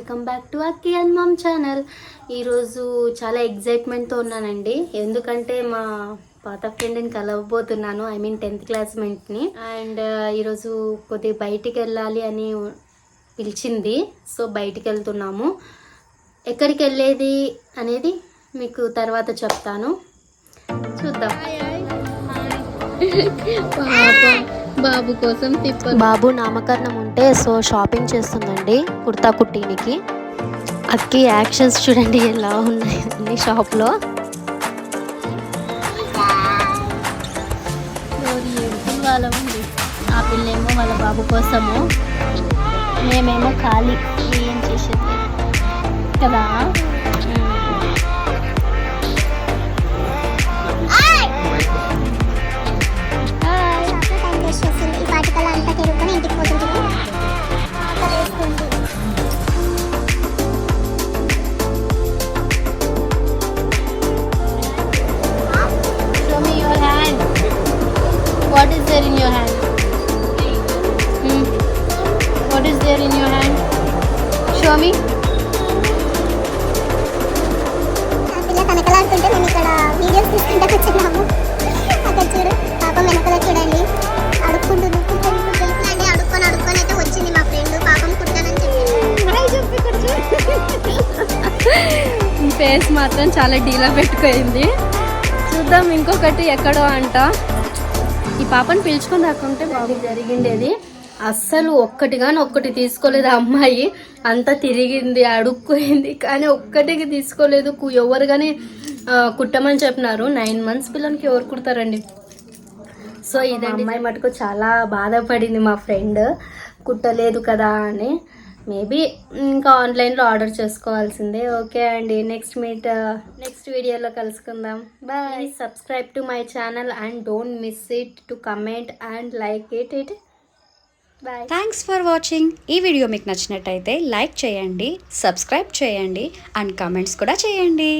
Welcome back to Akki and mom channel. ఈరోజు చాలా ఎగ్జైట్మెంట్తో ఉన్నానండి, ఎందుకంటే మా పాత ఫ్రెండ్ని కలవబోతున్నాను. ఐ మీన్ 10th క్లాస్మేట్ని. అండ్ ఈరోజు కొద్దిగా బయటికి వెళ్ళాలి అని పిలిచింది, సో బయటికి వెళ్తున్నాము. ఎక్కడికి వెళ్ళేది అనేది మీకు తర్వాత చెప్తాను, చూద్దాం. బాబు కోసం బాబు నామకరణం ఉంటే సో షాపింగ్ చేస్తుందండి కుర్తా కుట్టీనికి. అక్కి యాక్షన్స్ చూడండి ఎలా ఉన్నాయి అన్ని షాప్లో. వాళ్ళమండి, ఆ పిల్లేమో వాళ్ళ బాబు కోసము, మేమేమో ఖాళీ ఏం చేసేది కదా. What is there in your hand? What is there in your hand? Show me. పిల్ల కనకలాడుతుంటే మేము ఇక్కడ వీడియోస్ తీసుకుంటూ వచ్చాము. అక్కడ చూడు పాపం వెనకల చూడండి అడుక్కుంటుంది. అడుక్కొని అయితే వచ్చింది మా ఫ్రెండ్. పాపం కుట్టానని చెప్పి ఫేస్ మాత్రం చాలా డీలా పెట్టుకుంది. చూద్దాం ఇంకొకటి ఎక్కడో అంట. ఈ పాపని పిలుచుకొని రాకుంటే బాబు జరిగిండేది. అస్సలు ఒక్కటి తీసుకోలేదు ఆ అమ్మాయి. అంతా తిరిగింది, అడుక్కోయింది, కానీ ఒక్కటికి తీసుకోలేదు. ఎవరు కానీ కుట్టమని చెప్పినారు. 9 months పిల్లలకి ఎవరు కుడతారండి. సో ఇదండి, అమ్మాయి మటుకు చాలా బాధపడింది మా ఫ్రెండ్, కుట్టలేదు కదా అని. మేబీ ఇంకా ఆన్లైన్లో ఆర్డర్ చేసుకోవాల్సిందే. ఓకే అండి, నెక్స్ట్ వీడియోలో కలుసుకుందాం. Bye. Subscribe to my channel and don't miss it to comment and like it. Bye. Thanks for watching. ఈ వీడియో మీకు నచ్చినట్టయితే లైక్ చేయండి, సబ్స్క్రైబ్ చేయండి అండ్ కమెంట్స్ కూడా చేయండి.